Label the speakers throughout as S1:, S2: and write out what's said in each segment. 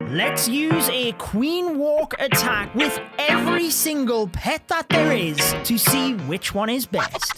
S1: Let's use a queen walk attack with every single pet that there is to see which one is best.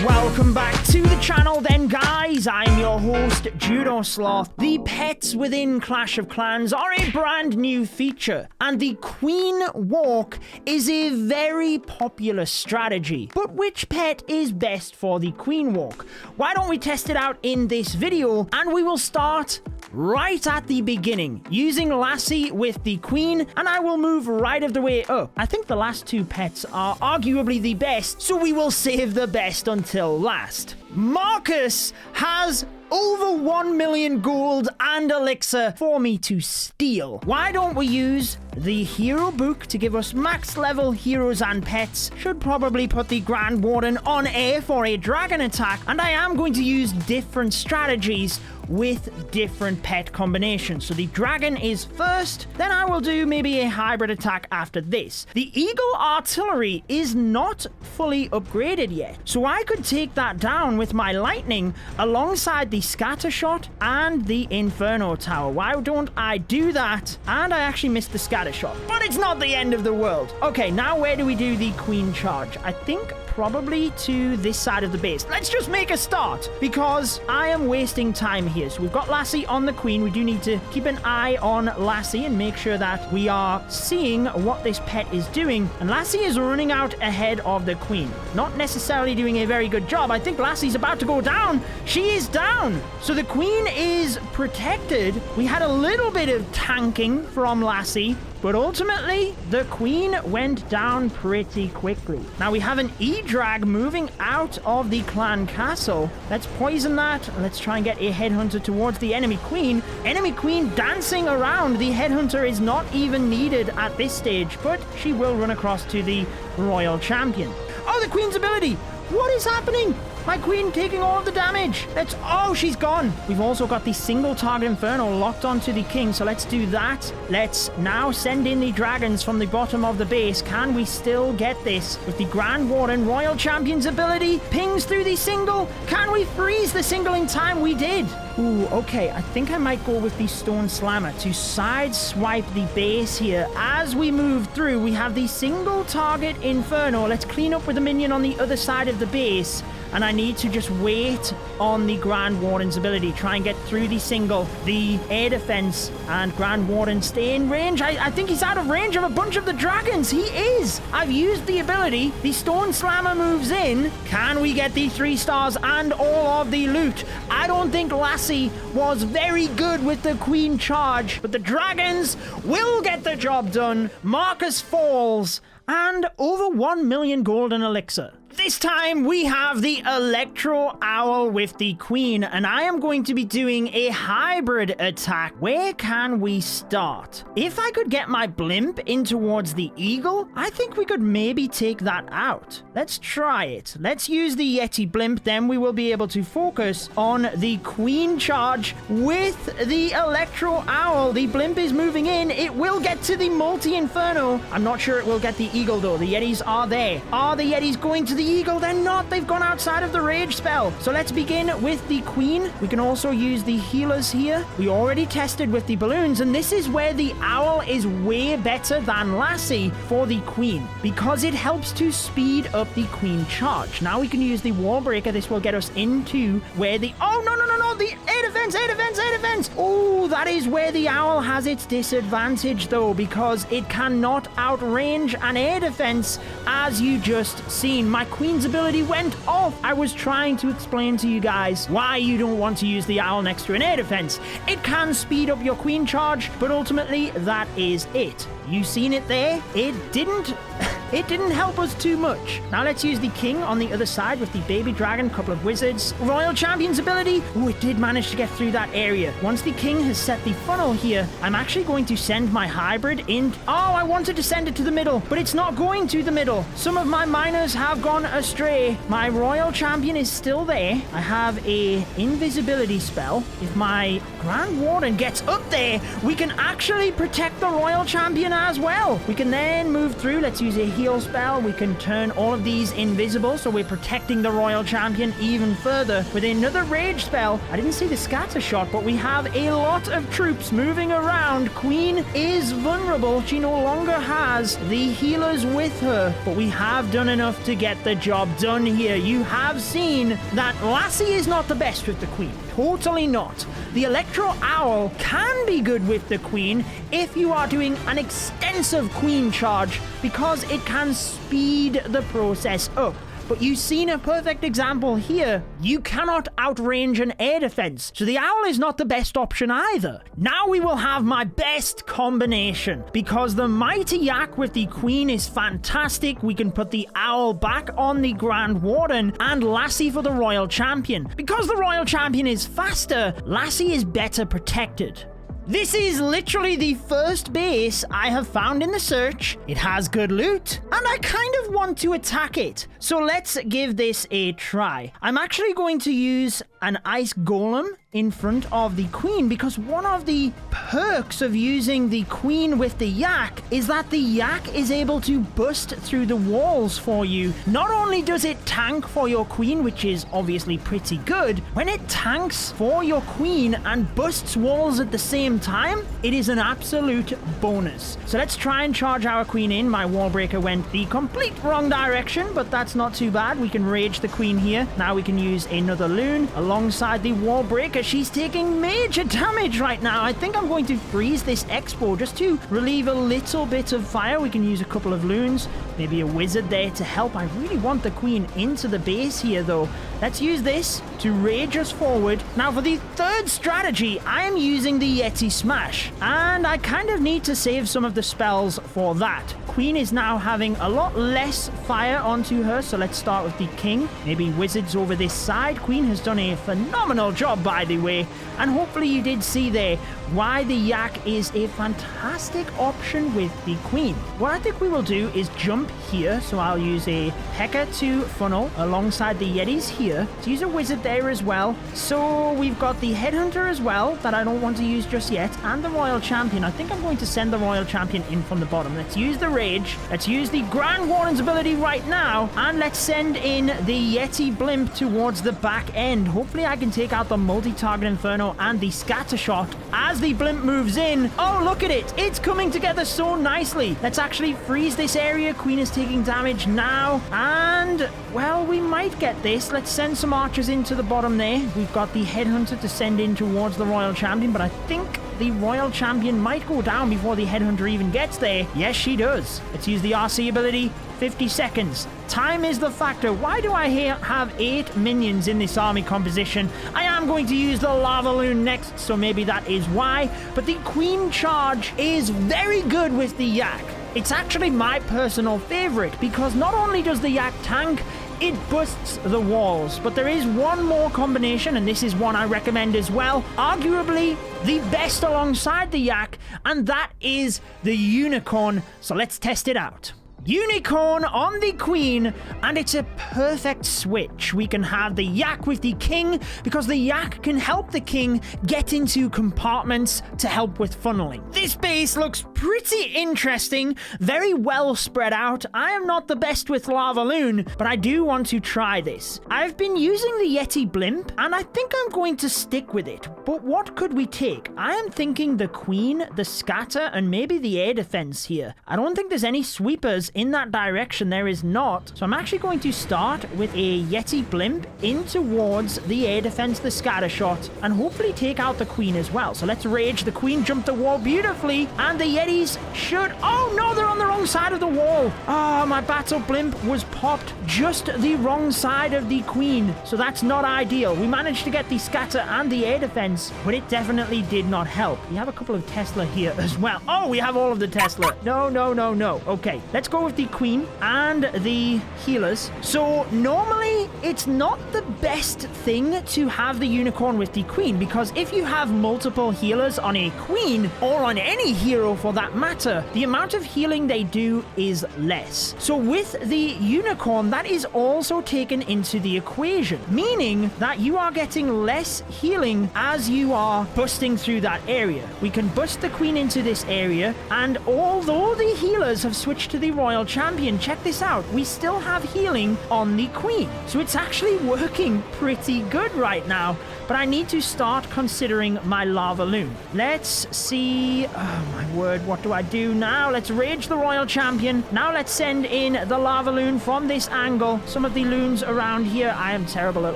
S1: Welcome back to the channel then, guys. I'm your host, Judo Sloth. The pets within Clash of Clans are a brand new feature, and the Queen Walk is a very popular strategy. But which pet is best for the Queen Walk? Why don't we test it out in this video, and we will start right at the beginning, using LASSI with the Queen, and I will move right of the way up. I think the last two pets are arguably the best, so we will save the best until last. Marcus has over 1 million gold and elixir for me to steal. Why don't we use the hero book to give us max level heroes and pets? Should probably put the Grand Warden on air for a dragon attack, and I am going to use different strategies with different pet combinations. So the dragon is first, then I will do maybe a hybrid attack after this. The eagle artillery is not fully upgraded yet, so I could take that down with my lightning alongside the scatter shot and the inferno tower. Why don't I do that? And I actually missed the scatter shot, but it's not the end of the world. Okay, now where do we do the queen charge? I think probably to this side of the base. Let's just make a start, because I am wasting time here. So we've got LASSI on the queen. We do need to keep an eye on LASSI and make sure that we are seeing what this pet is doing. And LASSI is running out ahead of the queen. Not necessarily doing a very good job. I think LASSI's about to go down. She is down. So the queen is protected. We had a little bit of tanking from LASSI, but ultimately, the queen went down pretty quickly. Now we have an E-Drag moving out of the clan castle. Let's poison that. Let's try and get a headhunter towards the enemy queen. Enemy queen dancing around. The headhunter is not even needed at this stage, but she will run across to the royal champion. Oh, the queen's ability! What is happening? My queen taking all of the damage. Oh, she's gone. We've also got the single target inferno locked onto the king, so let's do that. Let's now send in the dragons from the bottom of the base. Can we still get this? With the Grand Warden Royal Champion's ability, pings through the single. Can we freeze the single in time? We did. Ooh, okay. I think I might go with the Stone Slammer to sideswipe the base here. As we move through, we have the single target inferno. Let's clean up with the minion on the other side of the base. And I need to just wait on the Grand Warden's ability. Try and get through the single. The air defense and Grand Warden stay in range. I think he's out of range of a bunch of the dragons. He is. I've used the ability. The Stone Slammer moves in. Can we get the 3 stars and all of the loot? I don't think LASSI was very good with the queen charge, but the dragons will get the job done. Marcus falls. And over 1 million gold and elixir. This time we have the Electro Owl with the queen, and I am going to be doing a hybrid attack. Where can we start? If I could get my blimp in towards the eagle, I think we could maybe take that out. Let's try it. Let's use the Yeti blimp, then we will be able to focus on the queen charge with the Electro Owl. The blimp is moving in. It will get to the multi-inferno. I'm not sure it will get the eagle though. The Yetis are there. Are the Yetis going to the eagle? They're not. They've gone outside of the rage spell. So let's begin with the queen. We can also use the healers here. We already tested with the balloons, and this is where the owl is way better than LASSI for the queen, because it helps to speed up the queen charge. Now we can use the wall breaker. This will get us into where the... Oh, no, the air defense. Oh, that is where the owl has its disadvantage though, because it cannot outrange an air defense, as you just seen. My queen's ability went off. I was trying to explain to you guys why you don't want to use the owl next to an air defense. It can speed up your queen charge, but ultimately that is it. You seen it there? It didn't help us too much. Now let's use the king on the other side with the baby dragon, couple of wizards. Royal Champion's ability. Oh, it did manage to get through that area. Once the king has set the funnel here, I'm actually going to send my hybrid in. Oh, I wanted to send it to the middle, but it's not going to the middle. Some of my miners have gone astray. My Royal Champion is still there. I have a invisibility spell. If my Grand Warden gets up there, we can actually protect the Royal Champion as well. We can then move through. Let's use a heal spell, we can turn all of these invisible, so we're protecting the Royal Champion even further. With another rage spell, I didn't see the scatter shot, but we have a lot of troops moving around. Queen is vulnerable. She no longer has the healers with her, but we have done enough to get the job done here. You have seen that LASSI is not the best with the Queen. Totally not. The Electro Owl can be good with the Queen if you are doing an extensive Queen charge, because it can speed the process up. But you've seen a perfect example here. You cannot outrange an air defense, so the owl is not the best option either. Now we will have my best combination, because the Mighty Yak with the Queen is fantastic. We can put the owl back on the Grand Warden and LASSI for the Royal Champion. Because the Royal Champion is faster, LASSI is better protected. This is literally the first base I have found in the search. It has good loot, and I kind of want to attack it. So let's give this a try. I'm actually going to use an ice golem in front of the Queen, because one of the perks of using the Queen with the Yak is that the Yak is able to bust through the walls for you. Not only does it tank for your Queen, which is obviously pretty good, when it tanks for your Queen and busts walls at the same time, it is an absolute bonus. So let's try and charge our Queen in. My wall breaker went the complete wrong direction, but that's not too bad. We can rage the Queen here. Now we can use another loon alongside the wall breaker. She's taking major damage right now. I think I'm going to freeze this expo just to relieve a little bit of fire. We can use a couple of loons, maybe a wizard there to help. I really want the Queen into the base here though. Let's use this to rage us forward. Now for the third strategy, I am using the Yeti Smash, and I kind of need to save some of the spells for that. Queen is now having a lot less fire onto her, so let's start with the King. Maybe wizards over this side. Queen has done a phenomenal job, by the way, and hopefully you did see there why the Yak is a fantastic option with the Queen. What I think we will do is jump here, so I'll use a P.E.K.K.A to funnel alongside the Yetis here, to use a wizard there as well. So we've got the Headhunter as well that I don't want to use just yet, and the Royal Champion. I think I'm going to send the Royal Champion in from the bottom. Let's use the Rage, let's use the Grand Warden's ability right now, and let's send in the Yeti Blimp towards the back end. Hopefully I can take out the multi-target Inferno and the Scatter Shot as the Blimp moves in. Oh, look at it, it's coming together so nicely. Let's actually freeze this area. Queen is taking damage now, and well, we might get this. Let's send some archers into the bottom there. We've got the Headhunter to send in towards the Royal Champion, but I think the Royal Champion might go down before the Headhunter even gets there. Yes, she does. Let's use the RC ability. 50 seconds. Time is the factor. Why do I have 8 minions in this army composition? I am going to use the LavaLoon next, so maybe that is why. But the Queen charge is very good with the Yak. It's actually my personal favorite, because not only does the Yak tank, it busts the walls. But there is one more combination, and this is one I recommend as well. Arguably the best alongside the Yak, and that is the Unicorn. So let's test it out. Unicorn on the Queen, and it's a perfect switch. We can have the Yak with the King, because the Yak can help the King get into compartments to help with funneling. This base looks pretty interesting, very well spread out. I am not the best with LavaLoon, but I do want to try this. I've been using the Yeti Blimp, and I think I'm going to stick with it. But what could we take? I am thinking the Queen, the Scatter, and maybe the air defense here. I don't think there's any sweepers in that direction. There is not. So I'm actually going to start with a Yeti Blimp in towards the air defense, the Scatter Shot, and hopefully take out the Queen as well. So let's rage. The Queen jumped the wall beautifully, and the Yetis should... Oh no, they're on the wrong side of the wall. Ah, my Battle Blimp was popped just the wrong side of the Queen, so that's not ideal. We managed to get the Scatter and the air defense, but it definitely did not help. We have a couple of Tesla here as well. Oh, we have all of the Tesla. No, no, no, no. Okay, let's go with the Queen and the healers. So normally it's not the best thing to have the Unicorn with the Queen, because if you have multiple healers on a Queen, or on any hero for that matter, the amount of healing they do is less. So with the unicorn, that is also taken into the equation, meaning that you are getting less healing as you are busting through that area. We can bust the queen into this area, and although the healers have switched to the royal champion, check this out, we still have healing on the queen. So it's actually working pretty good right now, but I need to start considering my LavaLoon. Let's see. Oh my word, what do I do now? Let's rage the royal champion. Now let's send in the LavaLoon from this angle. Some of the loons around here, I am terrible at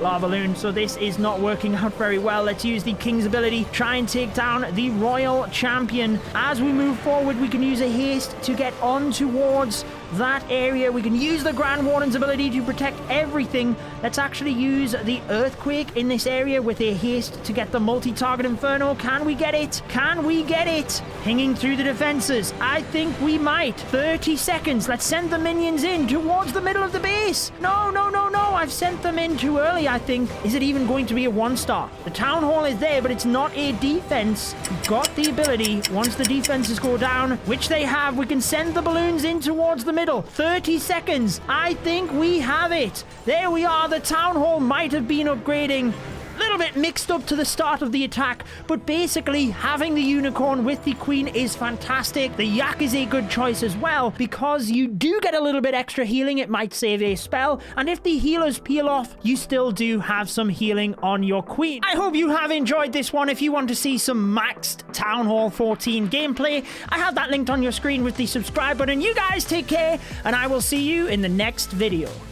S1: LavaLoon, so this is not working out very well. Let's use the king's ability, try and take down the royal champion. As we move forward, we can use a haste to get on towards that area. We can use the Grand Warden's ability to protect everything. Let's actually use the earthquake in this area with a haste to get the multi-target inferno. Can we get it? Can we get it? Pinging through the defenses. I think we might. 30 seconds. Let's send the minions in towards the middle of the base. No, no, no, no. I've sent them in too early, I think. Is it even going to be a 1-star? The town hall is there, but it's not a defense. We've got the ability, once the defenses go down, which they have, we can send the balloons in towards the middle. 30 seconds. I think we have it. There we are. The town hall might have been upgrading. A little bit mixed up to the start of the attack, but basically having the unicorn with the queen is fantastic. The yak is a good choice as well, because you do get a little bit extra healing. It might save a spell, and if the healers peel off, you still do have some healing on your queen. I hope you have enjoyed this one. If you want to see some maxed Town Hall 14 gameplay, I have that linked on your screen with the subscribe button. You guys take care, and I will see you in the next video.